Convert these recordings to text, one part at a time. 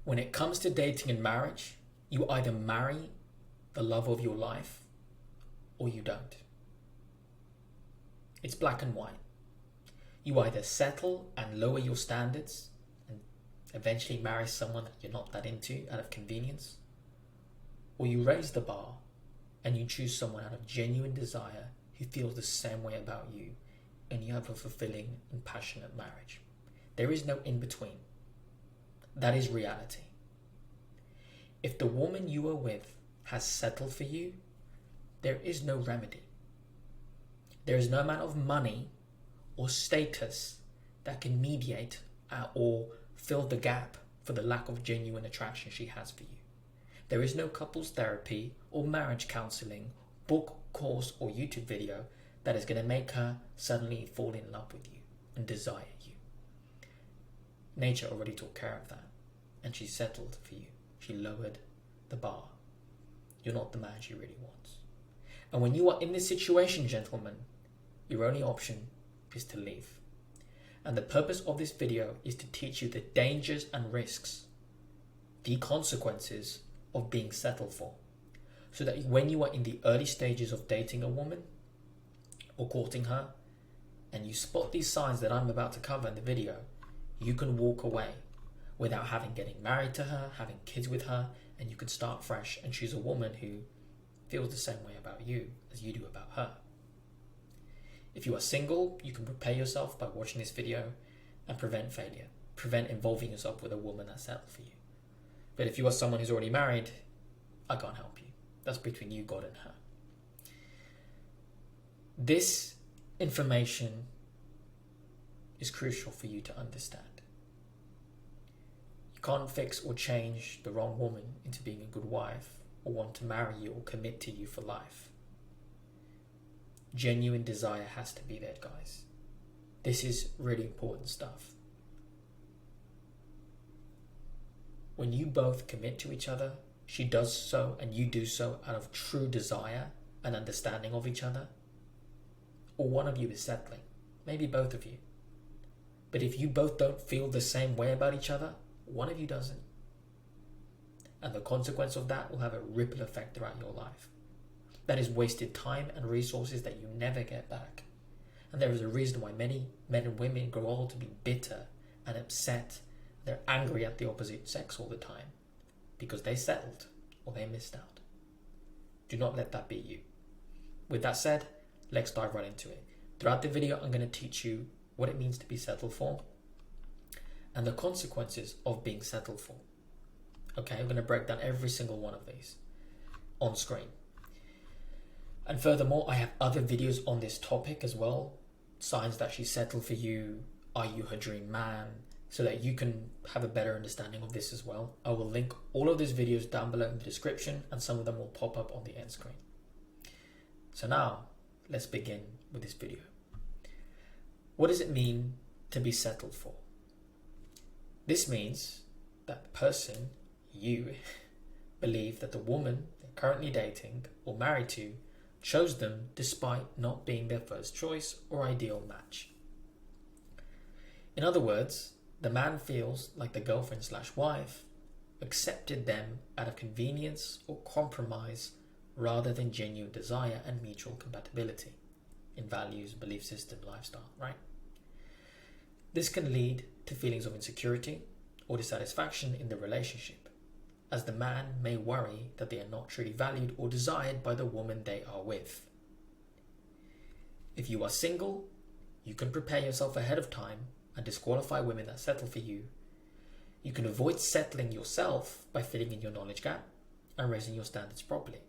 When it comes to dating and marriage, you either marry the love of your life or you don't. It's black and white. You either settle and lower your standards and eventually marry someone that you're not that into out of convenience, or you raise the bar and you choose someone out of genuine desire who feels the same way about you, and you have a fulfilling and passionate marriage. There is no in between. That is reality. If the woman you are with has settled for you, there is no remedy. There is no amount of money or status that can mediate or fill the gap for the lack of genuine attraction she has for you. There is no couples therapy or marriage counseling, book, course, or YouTube video that is going to make her suddenly fall in love with you and desire you. Nature already took care of that, and she settled for you. She lowered the bar. You're not the man she really wants. And when you are in this situation, gentlemen, your only option is to leave. And the purpose of this video is to teach you the dangers and risks, the consequences of being settled for, so that when you are in the early stages of dating a woman or courting her, and you spot these signs that I'm about to cover in the video, you can walk away without getting married to her, having kids with her, and you can start fresh and choose a woman who feels the same way about you as you do about her. If you are single, you can prepare yourself by watching this video and prevent failure. Prevent involving yourself with a woman that's settled for you. But if you are someone who's already married, I can't help you. That's between you, God, and her. This information is crucial for you to understand. You can't fix or change the wrong woman into being a good wife or want to marry you or commit to you for life. Genuine desire has to be there, guys. This is really important stuff. When you both commit to each other, she does so and you do so out of true desire and understanding of each other, or one of you is settling, maybe both of you. But if you both don't feel the same way about each other, one of you doesn't. And the consequence of that will have a ripple effect throughout your life. That is wasted time and resources that you never get back. And there is a reason why many men and women grow old to be bitter and upset. They're angry at the opposite sex all the time because they settled or they missed out. Do not let that be you. With that said, let's dive right into it. Throughout the video, I'm going to teach you what it means to be settled for and the consequences of being settled for. Okay, I'm going to break down every single one of these on screen. And furthermore, I have other videos on this topic as well. Signs that she settled for you. Are you her dream man? So that you can have a better understanding of this as well. I will link all of these videos down below in the description, and some of them will pop up on the end screen. So now, let's begin with this video. What does it mean to be settled for? This means that the person, you, believe that the woman they're currently dating or married to chose them despite not being their first choice or ideal match. In other words, the man feels like the girlfriend/wife accepted them out of convenience or compromise rather than genuine desire and mutual compatibility in values, belief system, lifestyle, right? This can lead to feelings of insecurity or dissatisfaction in the relationship, as the man may worry that they are not truly valued or desired by the woman they are with. If you are single, you can prepare yourself ahead of time and disqualify women that settle for you. You can avoid settling yourself by filling in your knowledge gap and raising your standards properly.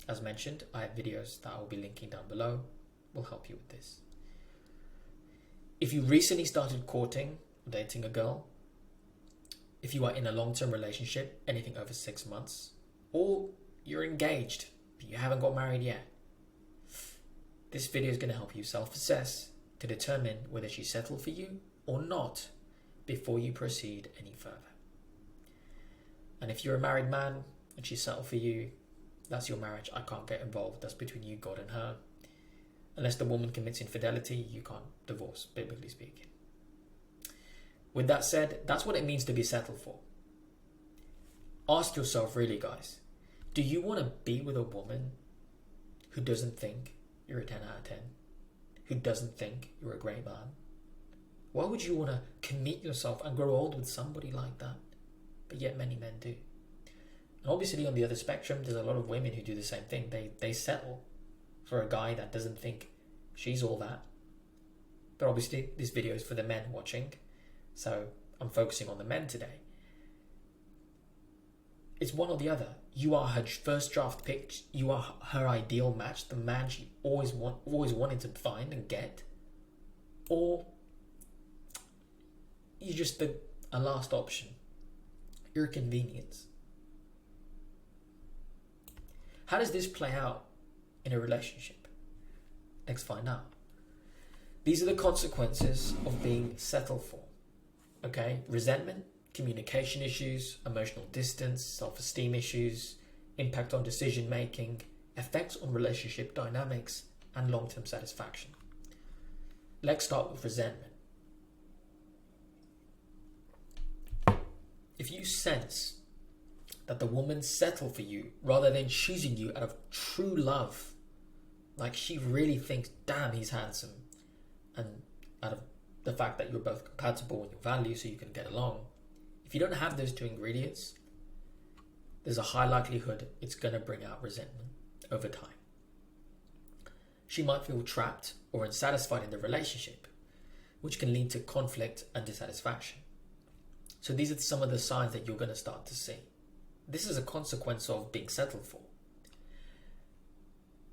As mentioned, I have videos that I will be linking down below, will help you with this. If you recently started courting or dating a girl, if you are in a long-term relationship, anything over 6 months, or you're engaged, but you haven't got married yet, this video is going to help you self-assess to determine whether she settled for you or not before you proceed any further. And if you're a married man and she settled for you, that's your marriage. I can't get involved. That's between you, God, and her. Unless the woman commits infidelity, you can't divorce, biblically speaking. With that said, that's what it means to be settled for. Ask yourself, really, guys, do you want to be with a woman who doesn't think you're a 10 out of 10? Who doesn't think you're a great man? Why would you want to commit yourself and grow old with somebody like that? But yet many men do. And obviously on the other spectrum, there's a lot of women who do the same thing. They settle for a guy that doesn't think she's all that. But obviously this video is for the men watching, so I'm focusing on the men today. It's one or the other. You are her first draft pick. You are her ideal match, the man she always wanted to find and get. Or you're just a last option. You're a convenience. How does this play out in a relationship? Let's find out. These are the consequences of being settled for. Okay? Resentment, communication issues, emotional distance, self-esteem issues, impact on decision making, effects on relationship dynamics, and long-term satisfaction. Let's start with resentment. If you sense that the woman settled for you rather than choosing you out of true love, like she really thinks, damn, he's handsome, and out of the fact that you're both compatible in your values so you can get along, if you don't have those two ingredients, there's a high likelihood it's going to bring out resentment over time. She might feel trapped or unsatisfied in the relationship, which can lead to conflict and dissatisfaction. So these are some of the signs that you're going to start to see. This is a consequence of being settled for.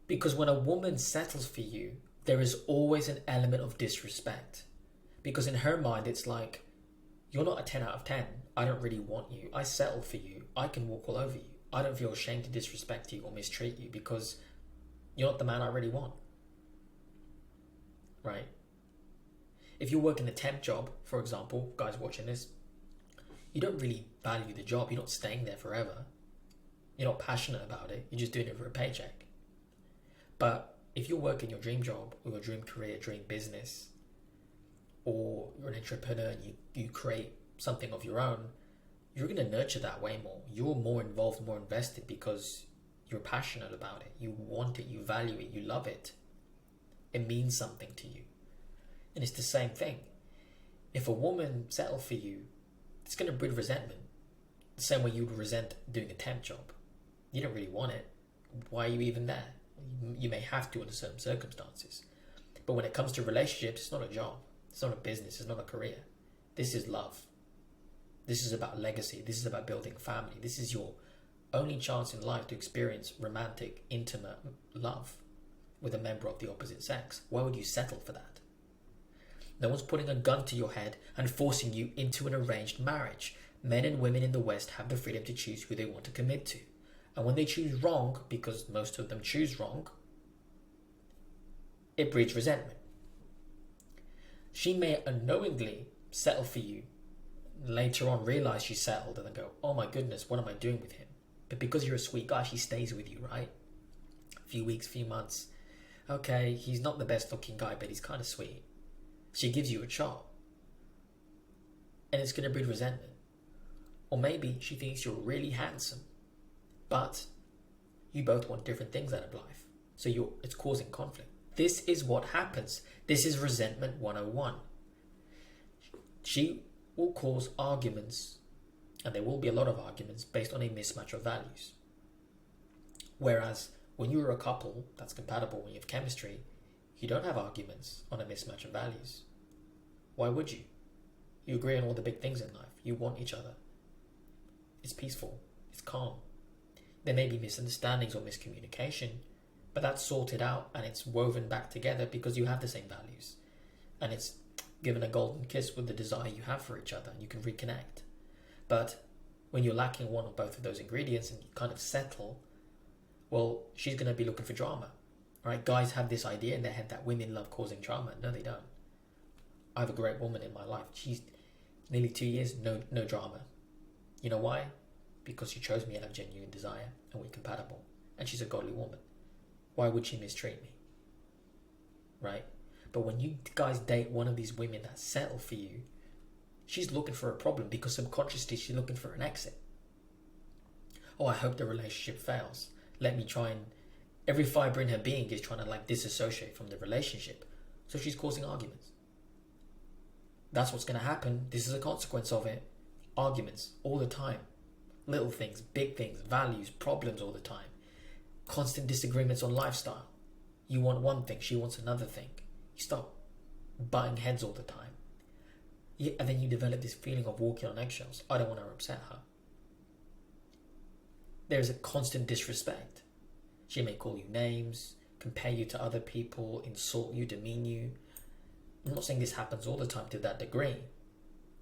Because when a woman settles for you, there is always an element of disrespect. Because in her mind, it's like, you're not a 10 out of 10. I don't really want you. I settled for you. I can walk all over you. I don't feel ashamed to disrespect you or mistreat you because you're not the man I really want. Right? If you're working a temp job, for example, guys watching this, you don't really value the job. You're not staying there forever. You're not passionate about it. You're just doing it for a paycheck. But if you're working your dream job or your dream career, dream business, or you're an entrepreneur and you create something of your own, you're going to nurture that way more. You're more involved, more invested because you're passionate about it. You want it, you value it, you love it. It means something to you. And it's the same thing. If a woman settles for you, it's going to breed resentment. The same way you would resent doing a temp job. You don't really want it. Why are you even there? You may have to under certain circumstances. But when it comes to relationships, it's not a job. It's not a business. It's not a career. This is love. This is about legacy. This is about building family. This is your only chance in life to experience romantic, intimate love with a member of the opposite sex. Why would you settle for that? No one's putting a gun to your head and forcing you into an arranged marriage. Men and women in the West have the freedom to choose who they want to commit to. And when they choose wrong, because most of them choose wrong, it breeds resentment. She may unknowingly settle for you, later on realize she settled and then go, oh my goodness, what am I doing with him? But because you're a sweet guy, she stays with you, right? A few weeks, few months. Okay, he's not the best looking guy, but he's kind of sweet. She gives you a shot. And it's going to breed resentment. Or maybe she thinks you're really handsome, but you both want different things out of life. So it's causing conflict. This is what happens. This is resentment 101. She will cause arguments, and there will be a lot of arguments based on a mismatch of values. Whereas when you're a couple that's compatible, when you have chemistry, you don't have arguments on a mismatch of values. Why would you? You agree on all the big things in life. You want each other. It's peaceful. It's calm. There may be misunderstandings or miscommunication, but that's sorted out and it's woven back together because you have the same values. And it's given a golden kiss with the desire you have for each other and you can reconnect. But when you're lacking one or both of those ingredients and you kind of settle, well, she's going to be looking for drama. Right? Guys have this idea in their head that women love causing drama. No, they don't. I have a great woman in my life. She's nearly 2 years, no drama. You know why? Because she chose me out of genuine desire and we're compatible. And she's a godly woman. Why would she mistreat me? Right? But when you guys date one of these women that settle for you, she's looking for a problem because subconsciously she's looking for an exit. Oh, I hope the relationship fails. Let me try and... Every fibre in her being is trying to like disassociate from the relationship. So she's causing arguments. That's what's going to happen. This is a consequence of it. Arguments all the time. Little things, big things, values, problems all the time. Constant disagreements on lifestyle. You want one thing, she wants another thing. You start butting heads all the time. Yeah, and then you develop this feeling of walking on eggshells. I don't want to upset her. There's a constant disrespect. She may call you names, compare you to other people, insult you, demean you. I'm not saying this happens all the time to that degree,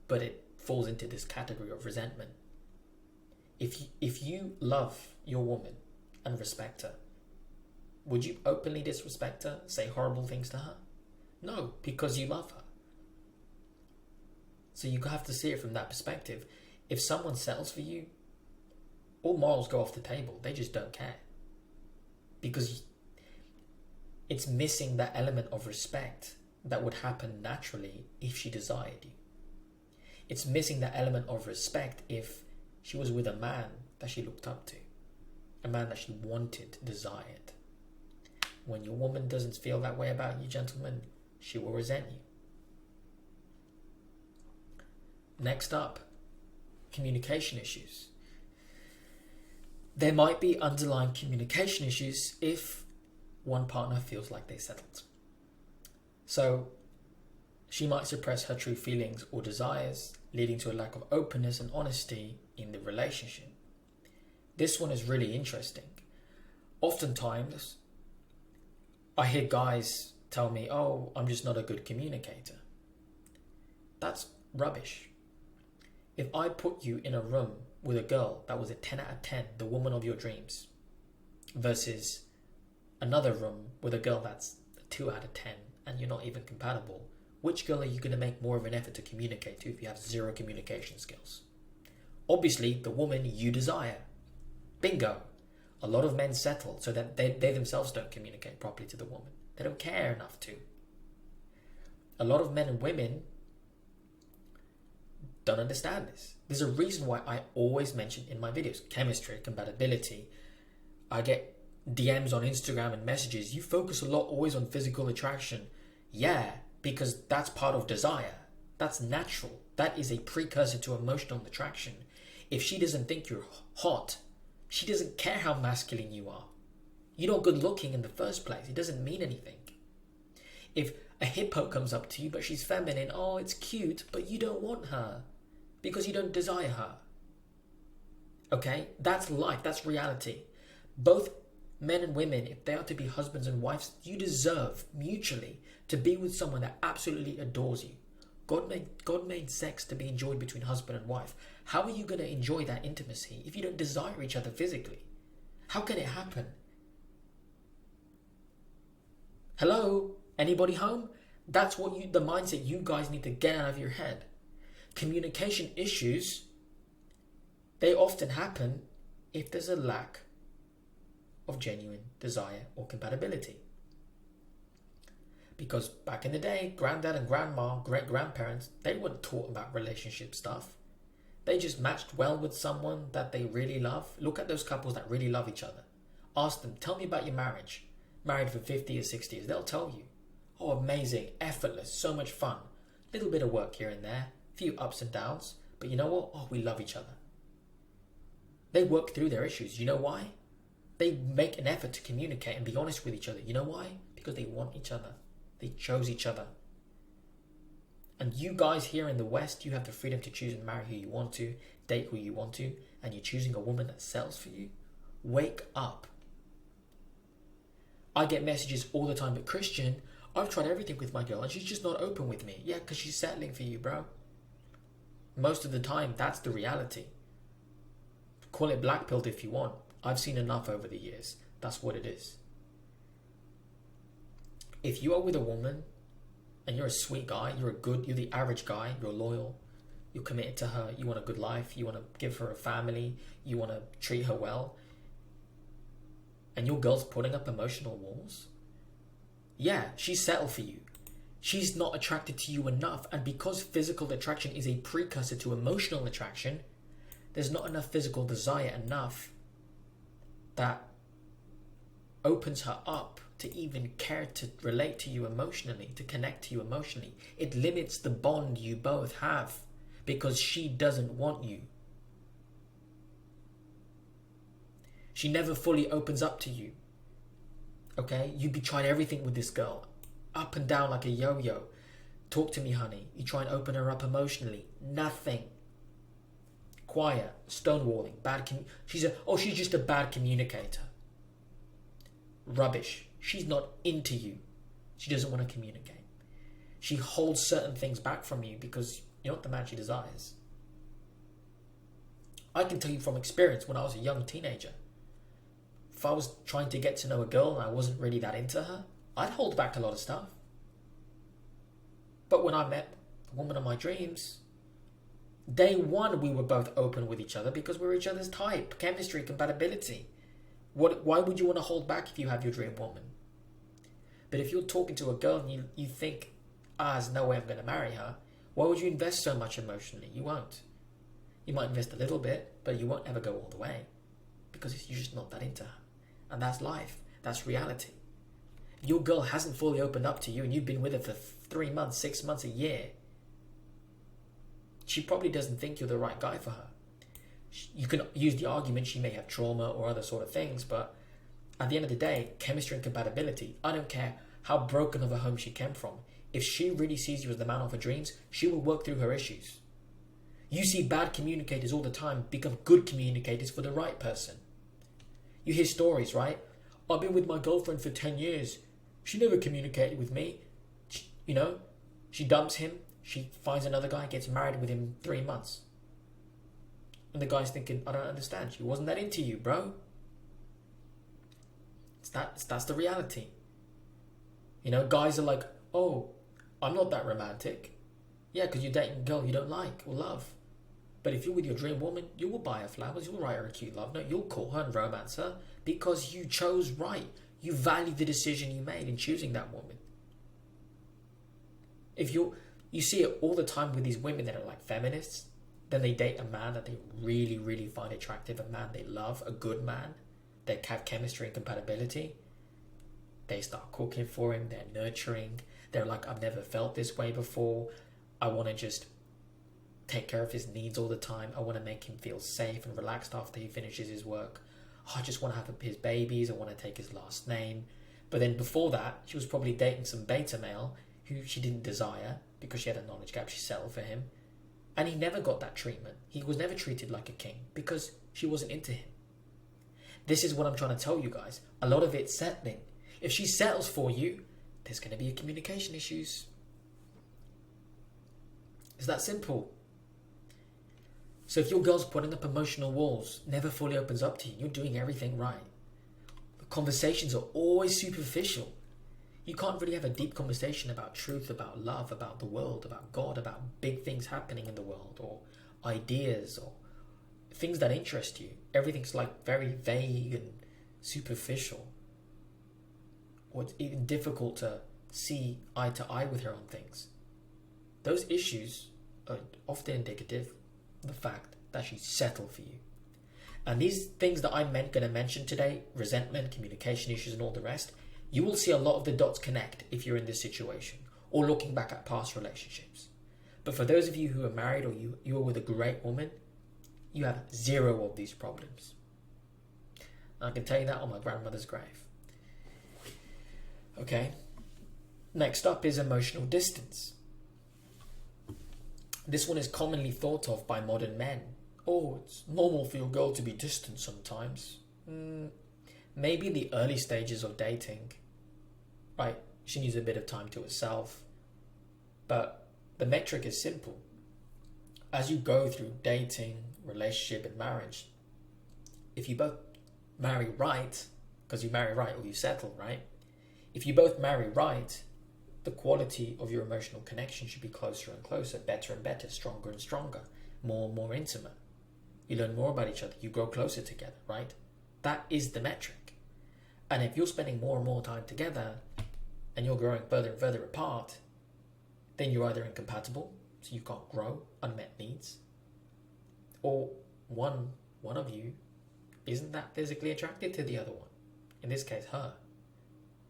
but it falls into this category of resentment. If you love your woman and respect her, would you openly disrespect her, say horrible things to her? No, because you love her. So you have to see it from that perspective. If someone settles for you, all morals go off the table. They just don't care. Because it's missing that element of respect that would happen naturally if she desired you. It's missing that element of respect if she was with a man that she looked up to. A man that she wanted, desired. When your woman doesn't feel that way about you, gentlemen, she will resent you. Next up, communication issues. There might be underlying communication issues if one partner feels like they settled. So she might suppress her true feelings or desires, leading to a lack of openness and honesty in the relationship. This one is really interesting. Oftentimes, I hear guys tell me, oh, I'm just not a good communicator. That's rubbish. If I put you in a room with a girl that was a 10 out of 10, the woman of your dreams, versus another room with a girl that's a 2 out of 10 and you're not even compatible, which girl are you going to make more of an effort to communicate to if you have zero communication skills? Obviously, the woman you desire. Bingo. A lot of men settle so that they themselves don't communicate properly to the woman. They don't care enough to. A lot of men and women don't understand this. There's a reason why I always mention in my videos chemistry, compatibility. I get DMs on Instagram and messages. You focus a lot always on physical attraction. Yeah, because that's part of desire. That's natural. That is a precursor to emotional attraction. If she doesn't think you're hot, she doesn't care how masculine you are. You're not good looking in the first place. It doesn't mean anything. If a hippo comes up to you but she's feminine, oh, it's cute, but you don't want her because you don't desire her. Okay? That's life. That's reality. Both men and women, if they are to be husbands and wives, you deserve mutually to be with someone that absolutely adores you. God made sex to be enjoyed between husband and wife. How are you going to enjoy that intimacy if you don't desire each other physically? How can it happen? Hello? Anybody home? That's what the mindset you guys need to get out of your head. Communication issues, they often happen if there's a lack of genuine desire or compatibility. Because back in the day, granddad and grandma, great-grandparents, they weren't taught about relationship stuff. They just matched well with someone that they really love. Look at those couples that really love each other. Ask them, tell me about your marriage. Married for 50 or 60 years. They'll tell you. Oh, amazing, effortless, so much fun. Little bit of work here and there, few ups and downs. But you know what? Oh, we love each other. They work through their issues. You know why? They make an effort to communicate and be honest with each other. You know why? Because they want each other. They chose each other. And you guys here in the West, you have the freedom to choose and marry who you want to, date who you want to, and you're choosing a woman that sells for you. Wake up. I get messages all the time, but Christian, I've tried everything with my girl and she's just not open with me. Yeah, because she's settling for you, bro. Most of the time, that's the reality. Call it black-pilled if you want. I've seen enough over the years. That's what it is. If you are with a woman and you're a sweet guy, you're the average guy, you're loyal, you're committed to her, you want a good life, you want to give her a family, you want to treat her well, and your girl's putting up emotional walls, yeah, she's settled for you. She's not attracted to you enough, and because physical attraction is a precursor to emotional attraction, there's not enough physical desire enough that opens her up to even care to relate to you emotionally, to connect to you emotionally. It limits the bond you both have because she doesn't want you. She never fully opens up to you. Okay? You be trying everything with this girl, up and down like a yo-yo. Talk to me, honey. You try and open her up emotionally. Nothing. Quiet, stonewalling, she's just a bad communicator. Rubbish. She's not into you. She doesn't want to communicate. She holds certain things back from you because you're not the man she desires. I can tell you from experience, when I was a young teenager, if I was trying to get to know a girl and I wasn't really that into her, I'd hold back a lot of stuff. But when I met the woman of my dreams, day one we were both open with each other because we were each other's type, chemistry, compatibility. Why would you want to hold back if you have your dream woman? But if you're talking to a girl and you think, there's no way I'm going to marry her, why would you invest so much emotionally? You won't. You might invest a little bit, but you won't ever go all the way because you're just not that into her. And that's life. That's reality. If your girl hasn't fully opened up to you and you've been with her for 3 months, 6 months, a year, she probably doesn't think you're the right guy for her. You can use the argument she may have trauma or other sort of things, but at the end of the day, chemistry and compatibility, I don't care how broken of a home she came from. If she really sees you as the man of her dreams, she will work through her issues. You see bad communicators all the time become good communicators for the right person. You hear stories, right? I've been with my girlfriend for 10 years. She never communicated with me. She dumps him. She finds another guy, gets married with him in 3 months. And the guy's thinking, I don't understand. She wasn't that into you, bro. That's the reality. Guys are like, oh, I'm not that romantic. Yeah, because you're dating a girl you don't like or love. But if you're with your dream woman, you will buy her flowers, you'll write her a cute love note, you'll call her and romance her because you chose right. You value the decision you made in choosing that woman. If you see it all the time with these women that are like feminists, then they date a man that they really, really find attractive, a man they love, a good man. They have chemistry and compatibility. They start cooking for him, they're nurturing. They're like, I've never felt this way before. I want to just take care of his needs all the time. I want to make him feel safe and relaxed after he finishes his work. I just want to have his babies. I want to take his last name. But then before that, she was probably dating some beta male who she didn't desire because she had a knowledge gap. She settled for him. And he never got that treatment. He was never treated like a king because she wasn't into him. This is what I'm trying to tell you guys. A lot of it's settling. If she settles for you, there's going to be communication issues. It's that simple. So if your girl's putting up emotional walls, never fully opens up to you, you're doing everything right. The conversations are always superficial. You can't really have a deep conversation about truth, about love, about the world, about God, about big things happening in the world, or ideas, or things that interest you. Everything's like very vague and superficial. Or it's even difficult to see eye to eye with her on things. Those issues are often indicative of the fact that she's settled for you. And these things that I'm going to mention today, resentment, communication issues and all the rest, you will see a lot of the dots connect if you're in this situation or looking back at past relationships. But for those of you who are married or you are with a great woman, you have zero of these problems. And I can tell you that on my grandmother's grave. Okay. Next up is emotional distance. This one is commonly thought of by modern men. Oh, it's normal for your girl to be distant sometimes. Maybe the early stages of dating, right? She needs a bit of time to herself. But the metric is simple. As you go through dating, relationship and marriage, if you both marry right, because you marry right or you settle, right? If you both marry right, the quality of your emotional connection should be closer and closer, better and better, stronger and stronger, more and more intimate. You learn more about each other, you grow closer together, right? That is the metric. And if you're spending more and more time together and you're growing further and further apart, then you're either incompatible, so you can't grow, unmet needs, or one of you isn't that physically attracted to the other one? In this case, her.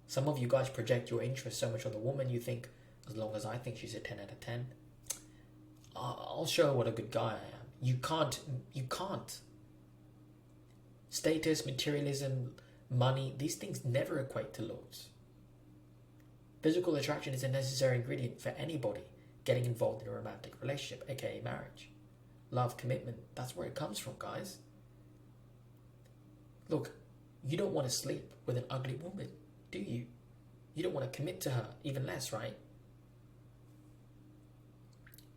Some of you guys project your interest so much on the woman, you think, as long as I think she's a 10 out of 10, I'll show her what a good guy I am. You can't. Status, materialism, money, these things never equate to looks. Physical attraction is a necessary ingredient for anybody getting involved in a romantic relationship, aka marriage. Love, commitment, that's where it comes from, guys. Look, you don't want to sleep with an ugly woman, do you? You don't want to commit to her, even less, right?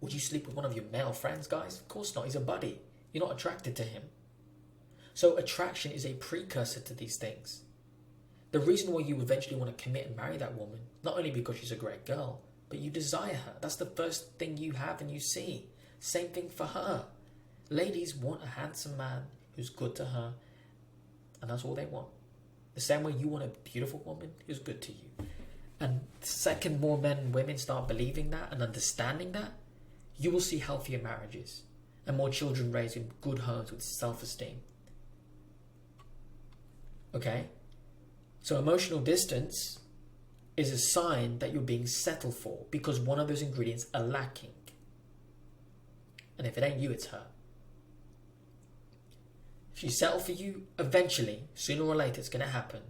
Would you sleep with one of your male friends, guys? Of course not, he's a buddy. You're not attracted to him. So attraction is a precursor to these things. The reason why you eventually want to commit and marry that woman, not only because she's a great girl, but you desire her. That's the first thing you have and you see. Same thing for her. Ladies want a handsome man who's good to her, and that's all they want. The same way you want a beautiful woman who's good to you. And the second more men and women start believing that and understanding that, you will see healthier marriages and more children raised in good homes with self-esteem. Okay? So emotional distance is a sign that you're being settled for because one of those ingredients are lacking. And if it ain't you, it's her. If she settles for you, eventually, sooner or later, it's going to happen.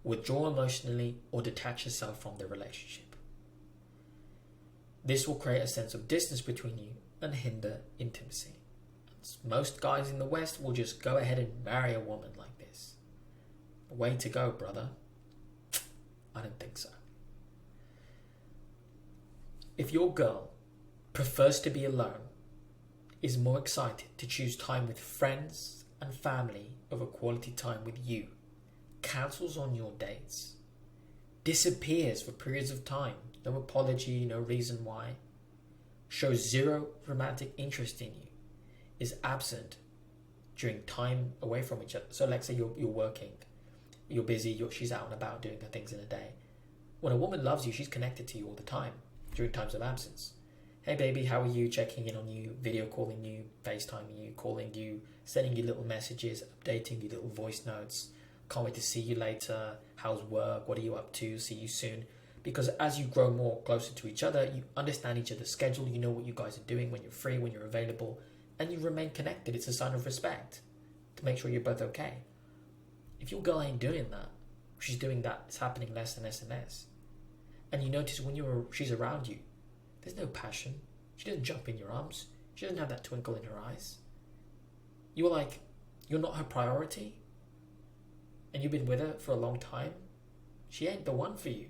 Withdraw emotionally or detach yourself from the relationship. This will create a sense of distance between you and hinder intimacy. Most guys in the West will just go ahead and marry a woman like this. Way to go, brother. I don't think so. If your girl prefers to be alone, is more excited to choose time with friends and family over quality time with you, cancels on your dates, disappears for periods of time, no apology, no reason why, shows zero romantic interest in you, is absent during time away from each other. So let's say you're working, you're busy, she's out and about doing her things in a day. When a woman loves you, she's connected to you all the time during times of absence. Hey baby, how are you? Checking in on you, video calling you, FaceTiming you, calling you, sending you little messages, updating you little voice notes. Can't wait to see you later. How's work? What are you up to? See you soon. Because as you grow more closer to each other, you understand each other's schedule, you know what you guys are doing when you're free, when you're available, and you remain connected. It's a sign of respect to make sure you're both okay. If your girl ain't doing that, she's doing that, it's happening less and less and less. And you notice when she's around you, there's no passion. She doesn't jump in your arms. She doesn't have that twinkle in her eyes. You're not her priority. And you've been with her for a long time. She ain't the one for you.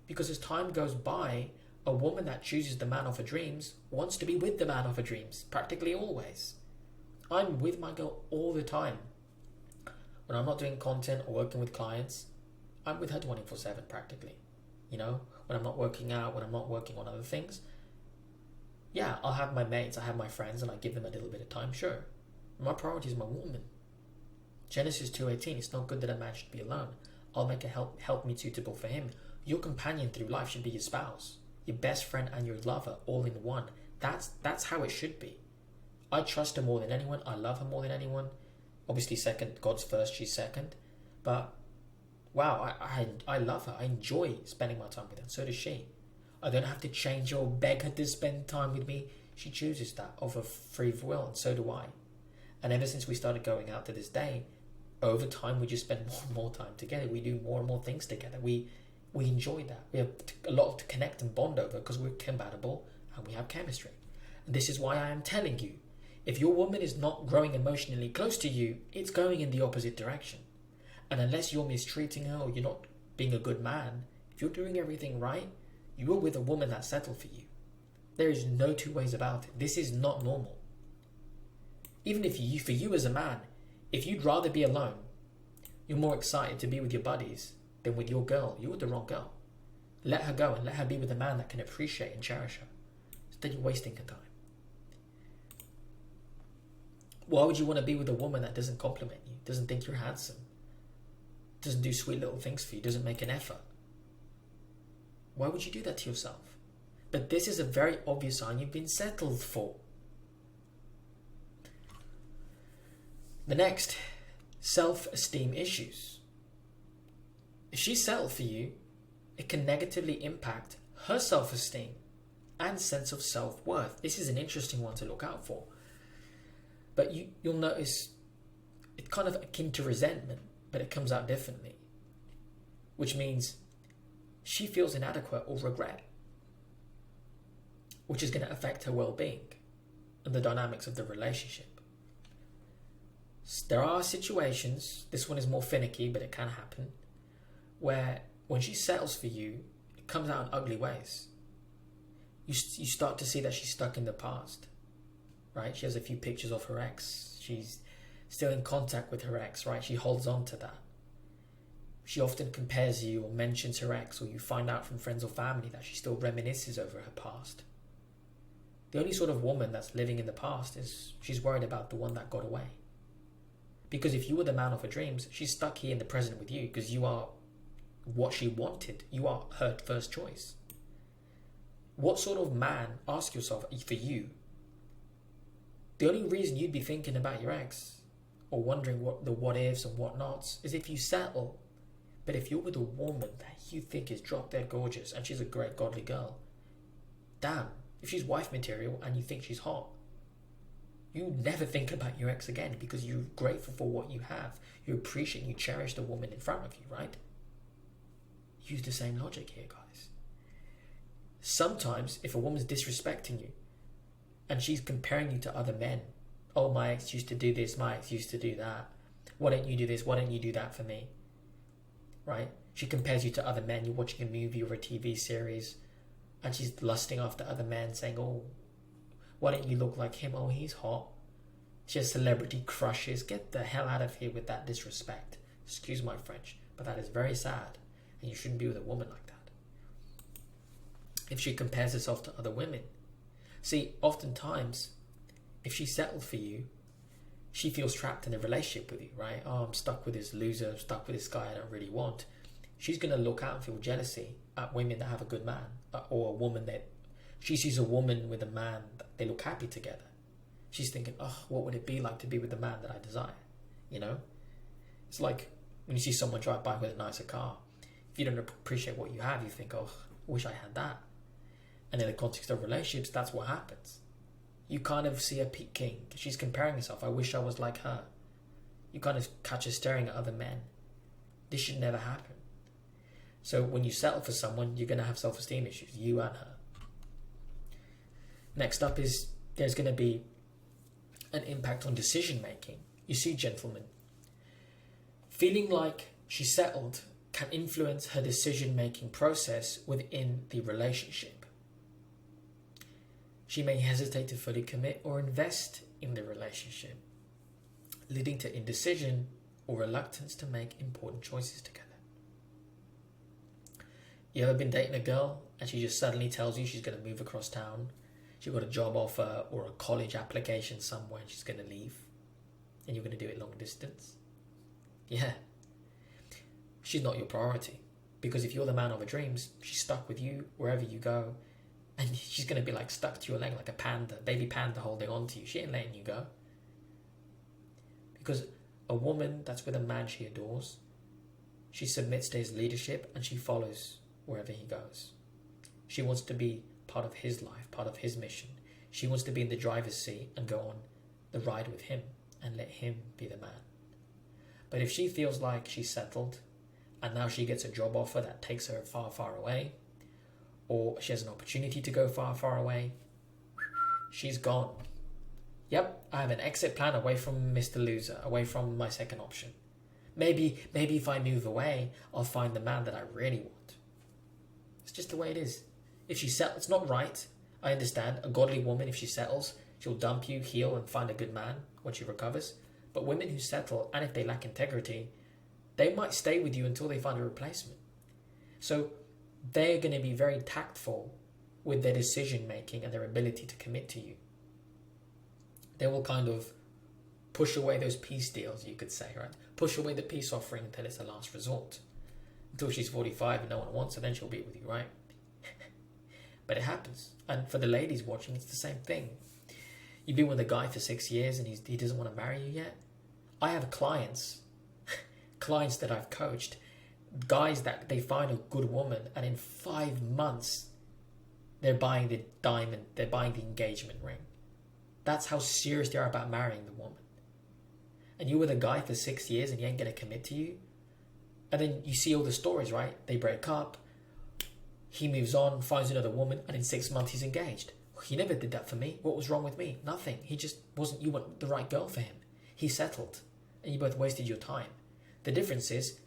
Because as time goes by, a woman that chooses the man of her dreams wants to be with the man of her dreams, practically always. I'm with my girl all the time. When I'm not doing content or working with clients, I'm with her 24/7 practically. You know, when I'm not working out, when I'm not working on other things, yeah, I'll have my mates, I have my friends, and I give them a little bit of time, sure. My priority is my woman. Genesis 2:18, it's not good that a man should be alone. I'll make a help me suitable for him. Your companion through life should be your spouse, your best friend and your lover, all in one. That's how it should be. I trust her more than anyone. I love her more than anyone. Obviously second, God's first, she's second. But wow, I love her. I enjoy spending my time with her. So does she. I don't have to change her or beg her to spend time with me. She chooses that of her free will, and so do I. And ever since we started going out to this day, over time we just spend more and more time together. We do more and more things together. We enjoy that. We have a lot to connect and bond over because we're compatible and we have chemistry. And this is why I am telling you, if your woman is not growing emotionally close to you, it's going in the opposite direction. And unless you're mistreating her or you're not being a good man, if you're doing everything right, you are with a woman that's settled for you. There is no two ways about it. This is not normal. Even if for you as a man, if you'd rather be alone, you're more excited to be with your buddies than with your girl, you're with the wrong girl. Let her go and let her be with a man that can appreciate and cherish her. Instead you're wasting her time. Why would you want to be with a woman that doesn't compliment you, doesn't think you're handsome, doesn't do sweet little things for you, doesn't make an effort? Why would you do that to yourself? But this is a very obvious sign you've been settled for. The next self-esteem issues. If she settled for you, it can negatively impact her self-esteem and sense of self-worth. This is an interesting one to look out for. But you'll notice it's kind of akin to resentment, but it comes out differently. Which means she feels inadequate or regret, which is going to affect her well-being and the dynamics of the relationship. There are situations, this one is more finicky, but it can happen, where when she settles for you, it comes out in ugly ways. You start to see that she's stuck in the past, right? She has a few pictures of her ex. She's still in contact with her ex, right? She holds on to that. She often compares you or mentions her ex, or you find out from friends or family that she still reminisces over her past. The only sort of woman that's living in the past is she's worried about the one that got away. Because if you were the man of her dreams, she's stuck here in the present with you because you are what she wanted. You are her first choice. What sort of man, ask yourself, for you? The only reason you'd be thinking about your ex or wondering what the what ifs and what nots is if you settle. But if you're with a woman that you think is drop dead gorgeous and she's a great godly girl, damn, if she's wife material and you think she's hot, you never think about your ex again because you're grateful for what you have. You appreciate and you cherish the woman in front of you, right? Use the same logic here, guys. Sometimes if a woman's disrespecting you and she's comparing you to other men, oh, my ex used to do this, my ex used to do that, why don't you do this, why don't you do that for me, right? She compares you to other men. You're watching a movie or a TV series and she's lusting after other men, saying, oh, why don't you look like him? Oh, he's hot. She has celebrity crushes. Get the hell out of here with that disrespect. Excuse my French, but that is very sad. And you shouldn't be with a woman like that. If she compares herself to other women. See, oftentimes, if she settled for you, she feels trapped in a relationship with you, right? Oh, I'm stuck with this loser. I'm stuck with this guy I don't really want. She's going to look out and feel jealousy at women that have a good man, or a woman that she sees a woman with a man that they look happy together. She's thinking, oh, what would it be like to be with the man that I desire? You know? It's like when you see someone drive by with a nicer car. If you don't appreciate what you have, you think, oh, I wish I had that. And in the context of relationships, that's what happens. You kind of see her peaking. She's comparing herself. I wish I was like her. You kind of catch her staring at other men. This should never happen. So when you settle for someone, you're going to have self-esteem issues, you and her. Next up is there's going to be an impact on decision making. You see, gentlemen, feeling like she's settled can influence her decision making process within the relationship. She may hesitate to fully commit or invest in the relationship, leading to indecision or reluctance to make important choices together. You ever been dating a girl and she just suddenly tells you she's going to move across town? She got a job offer or a college application somewhere and she's going to leave, and you're going to do it long distance? Yeah. She's not your priority, because if you're the man of her dreams, she's stuck with you wherever you go, and she's going to be like stuck to your leg like a panda, baby panda holding on to you. She ain't letting you go. Because a woman that's with a man she adores, she submits to his leadership and she follows wherever he goes. She wants to be part of his life, part of his mission. She wants to be in the driver's seat and go on the ride with him and let him be the man. But if she feels like she's settled and now she gets a job offer that takes her far, far away, or she has an opportunity to go far, far away, she's gone. Yep, I have an exit plan away from Mr. Loser, away from my second option. Maybe if I move away, I'll find the man that I really want. It's just the way it is. If she settles, it's not right. I understand. A godly woman, if she settles, she'll dump you, heal, and find a good man when she recovers. But women who settle, and if they lack integrity, they might stay with you until they find a replacement. So they're going to be very tactful with their decision making and their ability to commit to you. They will kind of push away those peace deals, you could say, right? Push away the peace offering until it's a last resort. Until she's 45 and no one wants her, then she'll be with you, right? But it happens. And for the ladies watching, it's the same thing. You've been with a guy for 6 years and he doesn't want to marry you yet. I have clients clients that I've coached, guys that they find a good woman and in 5 months they're buying the diamond, they're buying the engagement ring. That's how serious they are about marrying the woman. And you were the guy for 6 years and he ain't gonna commit to you. And then you see all the stories, right? They break up, he moves on, finds another woman, and in 6 months he's engaged. He never did that for me. What was wrong with me? Nothing. He just wasn't, you weren't the right girl for him. He settled and you both wasted your time. The difference is,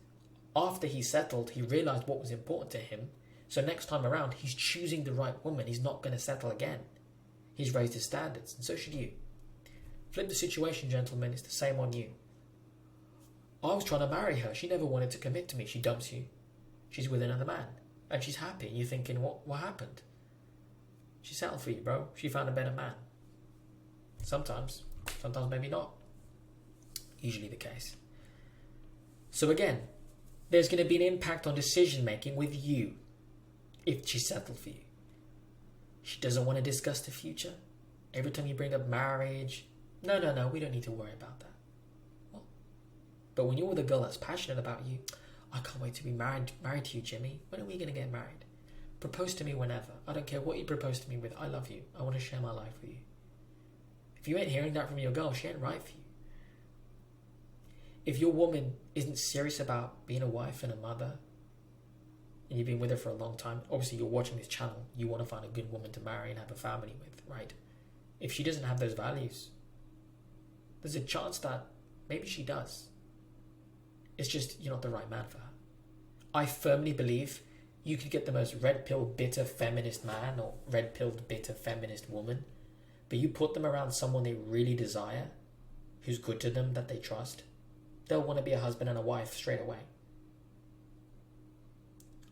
after he settled, he realized what was important to him. So next time around, he's choosing the right woman. He's not going to settle again. He's raised his standards, and so should you. Flip the situation, gentlemen. It's the same on you. I was trying to marry her. She never wanted to commit to me. She dumps you. She's with another man. And she's happy. You're thinking, what happened? She settled for you, bro. She found a better man. Sometimes maybe not. Usually the case. So again, there's going to be an impact on decision making with you if she settled for you. She doesn't want to discuss the future. Every time you bring up marriage, no, we don't need to worry about that. Well, but when you're with a girl that's passionate about you, I can't wait to be married to you, Jimmy. When are we going to get married? Propose to me whenever. I don't care what you propose to me with. I love you. I want to share my life with you. If you ain't hearing that from your girl, she ain't right for you. If your woman isn't serious about being a wife and a mother, and you've been with her for a long time, obviously you're watching this channel, you want to find a good woman to marry and have a family with, right? If she doesn't have those values, there's a chance that maybe she does. It's just you're not the right man for her. I firmly believe you could get the most red-pilled, bitter feminist man or red-pilled, bitter feminist woman, but you put them around someone they really desire, who's good to them, that they trust, they'll want to be a husband and a wife straight away.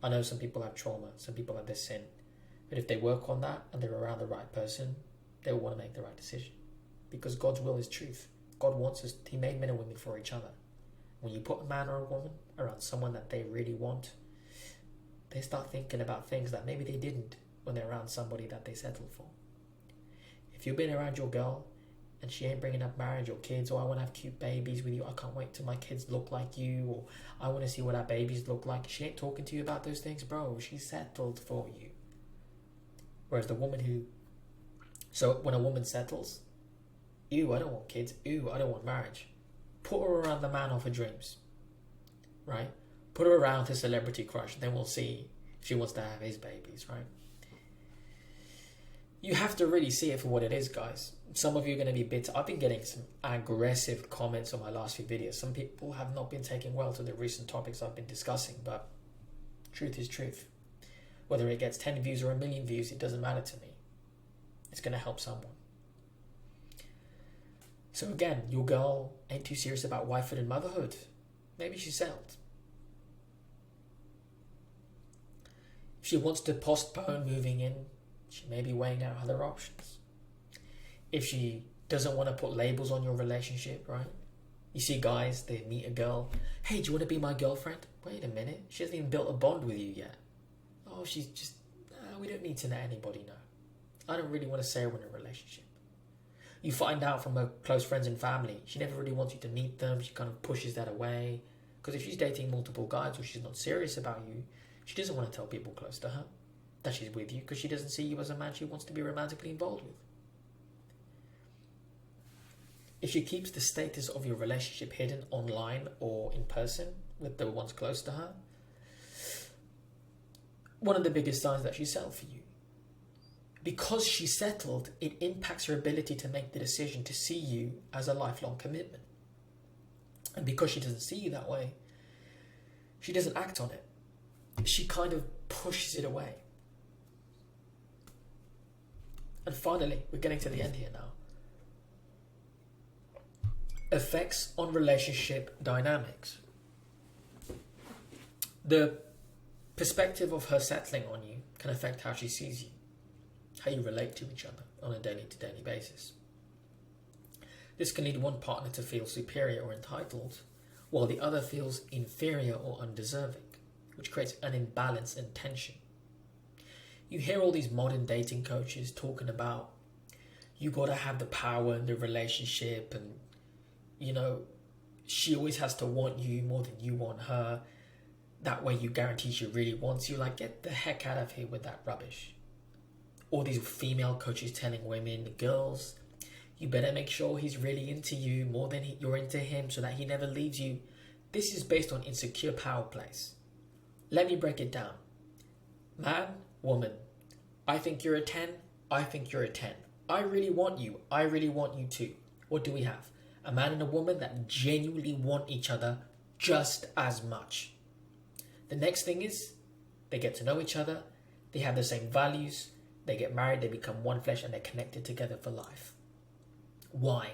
I know some people have trauma, some people have this sin, but if they work on that and they're around the right person, they'll want to make the right decision. Because God's will is truth. God wants us, He made men and women for each other. When you put a man or a woman around someone that they really want, they start thinking about things that maybe they didn't when they're around somebody that they settled for. If you've been around your girl and she ain't bringing up marriage or kids, or I want to have cute babies with you, I can't wait till my kids look like you, or I want to see what our babies look like, she ain't talking to you about those things, bro. She's settled for you. Whereas the woman who... So when a woman settles, ew, I don't want kids, ew, I don't want marriage. Put her around the man of her dreams, right? Put her around her celebrity crush, then we'll see if she wants to have his babies, right? You have to really see it for what it is, guys. Some of you are going to be bitter. I've been getting some aggressive comments on my last few videos. Some people have not been taking well to the recent topics I've been discussing, but truth is truth. Whether it gets 10 views or 1 million views, it doesn't matter to me. It's going to help someone. So again, your girl ain't too serious about wifehood and motherhood. Maybe she's settled. If she wants to postpone moving in, she may be weighing out other options. If she doesn't want to put labels on your relationship, right? You see guys, they meet a girl. Hey, do you want to be my girlfriend? Wait a minute. She hasn't even built a bond with you yet. Oh, she's just... we don't need to let anybody know. I don't really want to say we're in a relationship. You find out from her close friends and family, she never really wants you to meet them. She kind of pushes that away. Because if she's dating multiple guys or she's not serious about you, she doesn't want to tell people close to her that she's with you because she doesn't see you as a man she wants to be romantically involved with. If she keeps the status of your relationship hidden online or in person with the ones close to her, one of the biggest signs that she's settled for you. Because she's settled, it impacts her ability to make the decision to see you as a lifelong commitment. And because she doesn't see you that way, she doesn't act on it. She kind of pushes it away. And finally, we're getting to the end here now. Effects on relationship dynamics. The perspective of her settling on you can affect how she sees you, how you relate to each other on a daily-to-day basis. This can lead one partner to feel superior or entitled, while the other feels inferior or undeserving, which creates an imbalance and tension. You hear all these modern dating coaches talking about you got to have the power in the relationship and, you know, she always has to want you more than you want her. That way you guarantee she really wants you. Like, get the heck out of here with that rubbish. All these female coaches telling women, girls, you better make sure he's really into you more than you're into him so that he never leaves you. This is based on insecure power plays. Let me break it down. Man, woman, I think you're a 10. I think you're a 10. I really want you. I really want you too. What do we have? A man and a woman that genuinely want each other just as much. The next thing is they get to know each other. They have the same values. They get married. They become one flesh and they're connected together for life. Why?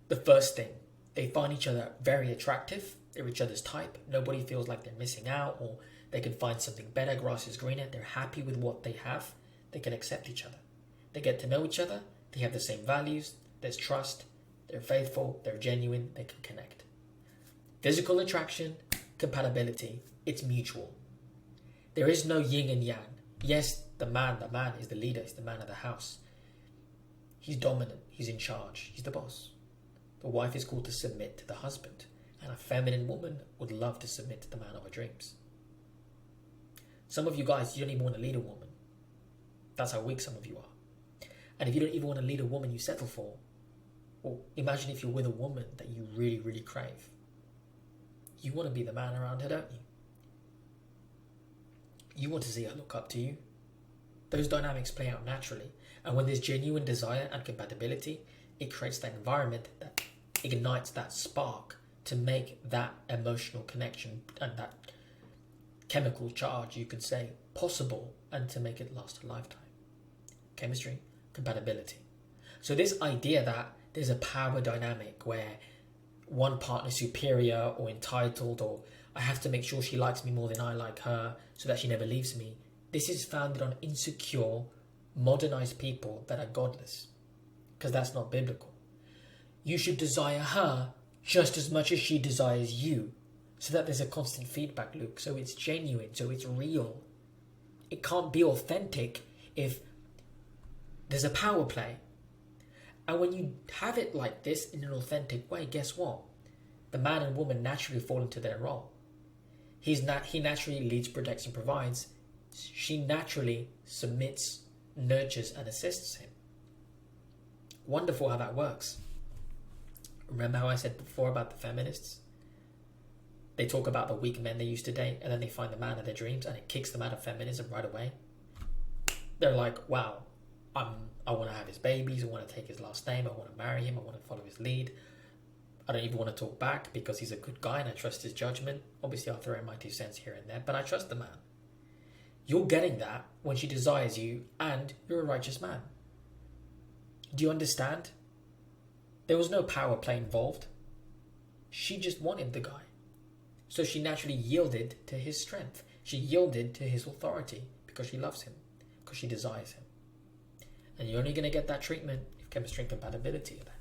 The first thing, they find each other very attractive. They're each other's type. Nobody feels like they're missing out or they can find something better. Grass is greener. They're happy with what they have. They can accept each other. They get to know each other. They have the same values. There's trust. They're faithful. They're genuine. They can connect. Physical attraction, compatibility. It's mutual. There is no yin and yang. Yes, the man is the leader. He's the man of the house. He's dominant. He's in charge. He's the boss. The wife is called to submit to the husband. And a feminine woman would love to submit to the man of her dreams. Some of you guys, you don't even want to lead a woman. That's how weak some of you are. And if you don't even want to lead a woman you settle for, well, imagine if you're with a woman that you really, really crave. You want to be the man around her, don't you? You want to see her look up to you. Those dynamics play out naturally. And when there's genuine desire and compatibility, it creates that environment that ignites that spark to make that emotional connection and that chemical charge, you could say, possible and to make it last a lifetime. Chemistry, compatibility. So this idea that there's a power dynamic where one partner is superior or entitled or I have to make sure she likes me more than I like her so that she never leaves me. This is founded on insecure, modernized people that are godless. Because that's not biblical. You should desire her just as much as she desires you. So that there's a constant feedback loop. So it's genuine. So it's real. It can't be authentic if there's a power play. And when you have it like this in an authentic way, guess what? The man and woman naturally fall into their role. He naturally leads, protects, and provides. She naturally submits, nurtures, and assists him. Wonderful how that works. Remember how I said before about the feminists? They talk about the weak men they used to date, and then they find the man of their dreams, and it kicks them out of feminism right away. They're like, wow, I want to have his babies, I want to take his last name, I want to marry him, I want to follow his lead. I don't even want to talk back because he's a good guy and I trust his judgment. Obviously, I'll throw in my 2 cents here and there, but I trust the man. You're getting that when she desires you and you're a righteous man. Do you understand? There was no power play involved. She just wanted the guy. So she naturally yielded to his strength. She yielded to his authority because she loves him, because she desires him. And you're only going to get that treatment if chemistry and compatibility are there.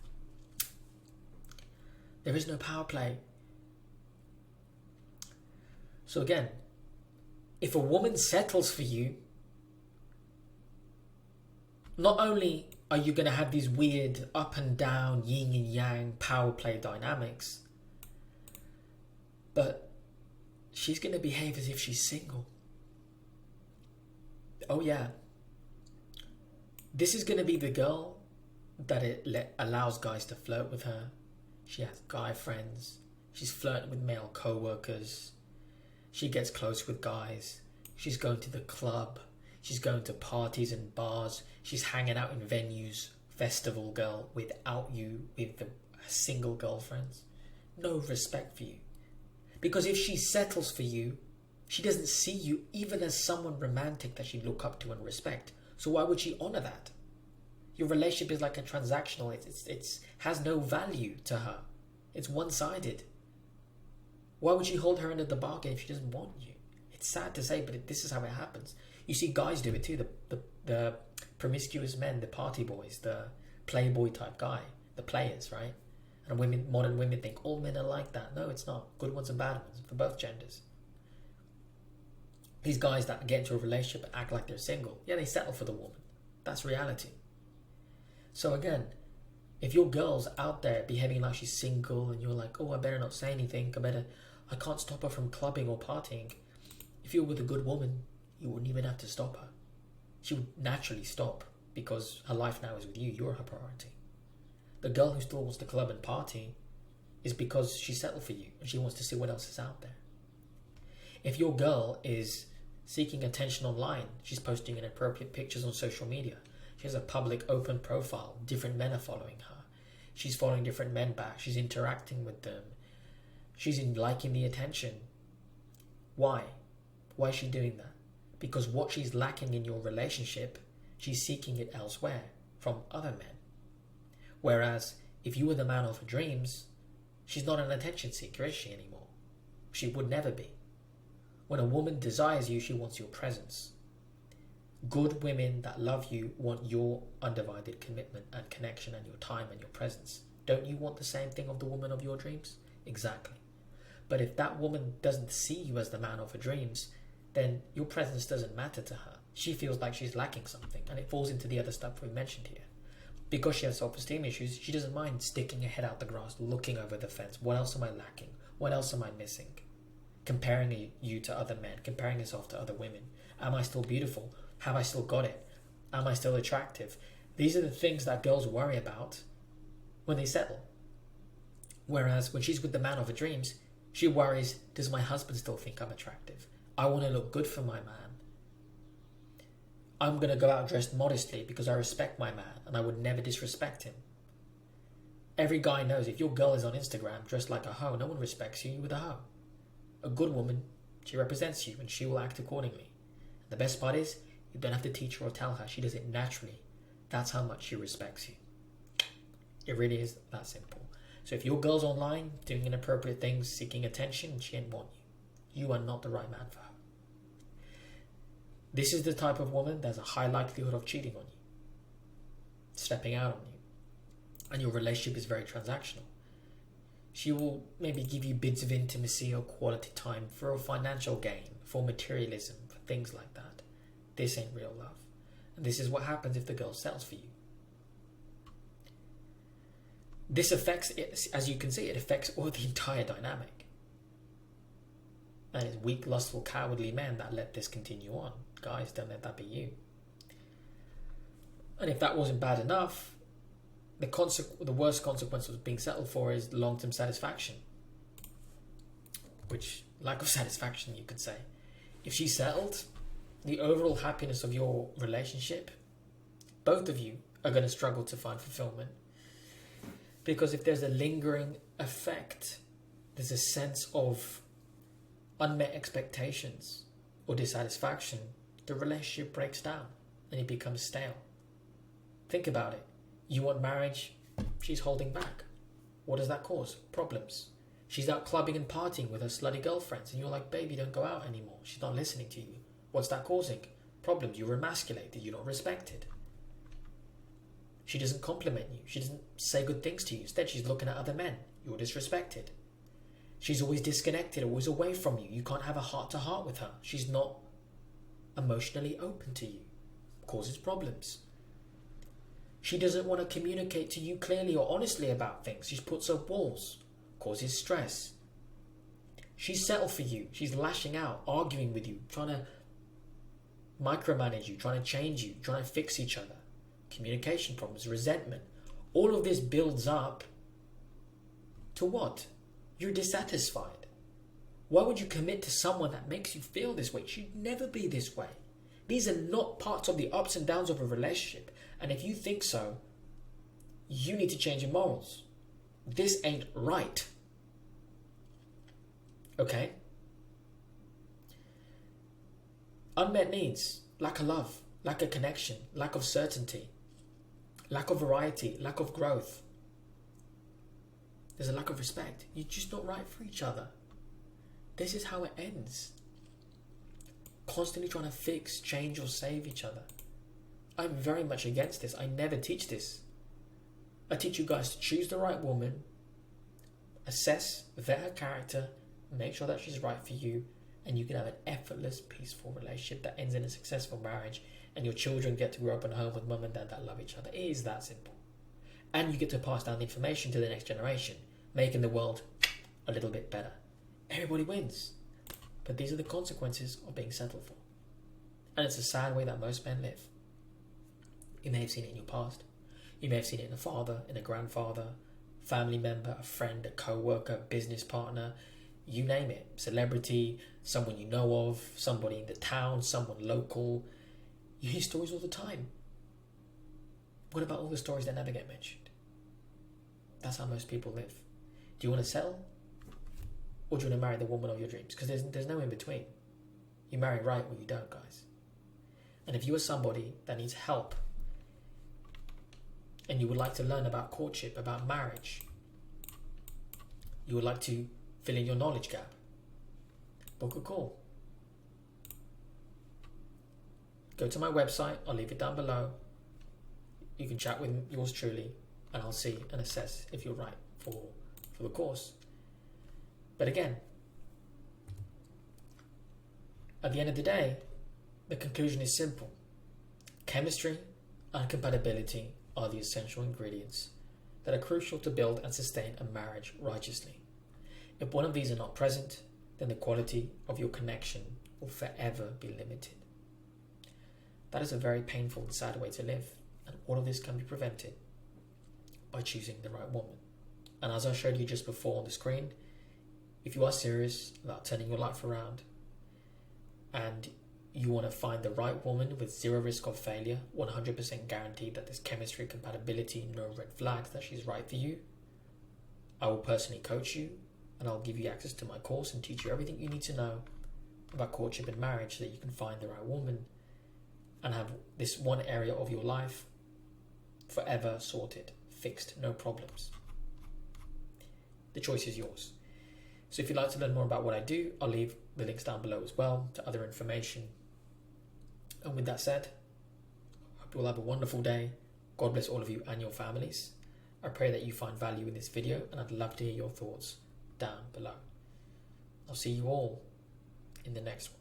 There is no power play. So again, if a woman settles for you, not only are you going to have these weird up and down, yin and yang power play dynamics, but she's going to behave as if she's single. Oh yeah. This is going to be the girl that allows guys to flirt with her. She has guy friends. She's flirting with male co-workers. She gets close with guys. She's going to the club. She's going to parties and bars. She's hanging out in venues. Festival girl without you, with the single girlfriends. No respect for you. Because if she settles for you, she doesn't see you even as someone romantic that she'd look up to and respect. So why would she honor that? Your relationship is like a transactional. It's has no value to her. It's one-sided. Why would she hold her end of the bargain if she doesn't want you? It's sad to say, but this is how it happens. You see guys do it too. The promiscuous men, the party boys, the playboy type guy, the players, right? And modern women think all men are like that. No, it's not. Good ones and bad ones for both genders. These guys that get into a relationship and act like they're single, yeah, they settle for the woman. That's reality. So again, If your girl's out there behaving like she's single and you're like, oh, I better not say anything, I can't stop her from clubbing or partying. If you're with a good woman, you wouldn't even have to stop her. She would naturally stop because her life now is with you. You're her priority. The girl who still wants to club and party is because she settled for you and she wants to see what else is out there. If your girl is seeking attention online, she's posting inappropriate pictures on social media. She has a public open profile. Different men are following her. She's following different men back. She's interacting with them. She's liking the attention. Why? Why is she doing that? Because what she's lacking in your relationship, she's seeking it elsewhere from other men. Whereas if you were the man of her dreams, she's not an attention seeker, is she anymore? She would never be. When a woman desires you, she wants your presence. Good women that love you want your undivided commitment and connection and your time and your presence. Don't you want the same thing of the woman of your dreams? Exactly. But if that woman doesn't see you as the man of her dreams, then your presence doesn't matter to her. She feels like she's lacking something, and it falls into the other stuff we mentioned here. Because she has self-esteem issues, she doesn't mind sticking her head out the grass, looking over the fence. What else am I lacking? What else am I missing? Comparing you to other men, comparing yourself to other women. Am I still beautiful? Have I still got it? Am I still attractive? These are the things that girls worry about when they settle. Whereas when she's with the man of her dreams, she worries, does my husband still think I'm attractive? I want to look good for my man. I'm going to go out dressed modestly because I respect my man and I would never disrespect him. Every guy knows if your girl is on Instagram dressed like a hoe, no one respects you, you're with a hoe. A good woman, she represents you and she will act accordingly. The best part is, you don't have to teach her or tell her. She does it naturally. That's how much she respects you. It really is that simple. So if your girl's online doing inappropriate things, seeking attention, she ain't want you. You are not the right man for her. This is the type of woman there's a high likelihood of cheating on you, stepping out on you, and your relationship is very transactional. She will maybe give you bits of intimacy or quality time for a financial gain, for materialism, for things like that. This ain't real love. And this is what happens if the girl settles for you. This affects, as you can see, it affects all the entire dynamic. And it's weak, lustful, cowardly men that let this continue on. Guys, don't let that be you. And if that wasn't bad enough, the worst consequence of being settled for is long-term satisfaction. Which, lack of satisfaction, you could say. If she settled, the overall happiness of your relationship, both of you are going to struggle to find fulfillment. Because if there's a lingering effect, there's a sense of unmet expectations or dissatisfaction, the relationship breaks down and it becomes stale. Think about it. You want marriage, she's holding back. What does that cause? Problems. She's out clubbing and partying with her slutty girlfriends and you're like, baby, don't go out anymore. She's not listening to you. What's that causing? Problems. You're emasculated. You're not respected. She doesn't compliment you. She doesn't say good things to you. Instead, she's looking at other men. You're disrespected. She's always disconnected, always away from you. You can't have a heart-to-heart with her. She's not emotionally open to you. Causes problems. She doesn't want to communicate to you clearly or honestly about things. She puts up walls. Causes stress. She's settled for you. She's lashing out, arguing with you, trying to micromanage you, trying to change you, trying to fix each other. Communication problems, resentment. All of this builds up to what? You're dissatisfied. Why would you commit to someone that makes you feel this way? It should never be this way. These are not parts of the ups and downs of a relationship. And if you think so, you need to change your morals. This ain't right. Okay? Unmet needs, lack of love, lack of connection, lack of certainty, lack of variety, lack of growth. There's a lack of respect. You're just not right for each other. This is how it ends. Constantly trying to fix, change, or save each other. I'm very much against this. I never teach this. I teach you guys to choose the right woman, assess, vet her character, make sure that she's right for you, and you can have an effortless, peaceful relationship that ends in a successful marriage, and your children get to grow up in a home with mum and dad that love each other. It is that simple. And you get to pass down the information to the next generation, making the world a little bit better. Everybody wins. But these are the consequences of being settled for. And it's a sad way that most men live. You may have seen it in your past. You may have seen it in a father, in a grandfather, family member, a friend, a co-worker, business partner, you name it. Celebrity, someone you know of, somebody in the town, someone local. You hear stories all the time. What about all the stories that never get mentioned? That's how most people live. Do you want to settle? Or do you want to marry the woman of your dreams? Because there's no in between. You marry right or you don't, guys. And if you are somebody that needs help and you would like to learn about courtship, about marriage, you would like to fill in your knowledge gap, book a call. Go to my website, I'll leave it down below. You can chat with yours truly and I'll see and assess if you're right for the course. But again, at the end of the day, the conclusion is simple. Chemistry and compatibility are the essential ingredients that are crucial to build and sustain a marriage righteously. If one of these are not present, then the quality of your connection will forever be limited. That is a very painful and sad way to live, and all of this can be prevented by choosing the right woman. And as I showed you just before on the screen, if you are serious about turning your life around and you want to find the right woman with zero risk of failure, 100% guaranteed that there's chemistry, compatibility, no red flags, that she's right for you, I will personally coach you and I'll give you access to my course and teach you everything you need to know about courtship and marriage so that you can find the right woman and have this one area of your life forever sorted, fixed, no problems. The choice is yours. So if you'd like to learn more about what I do, I'll leave the links down below as well to other information. And with that said, I hope you all have a wonderful day. God bless all of you and your families. I pray that you find value in this video and I'd love to hear your thoughts down below. I'll see you all in the next one.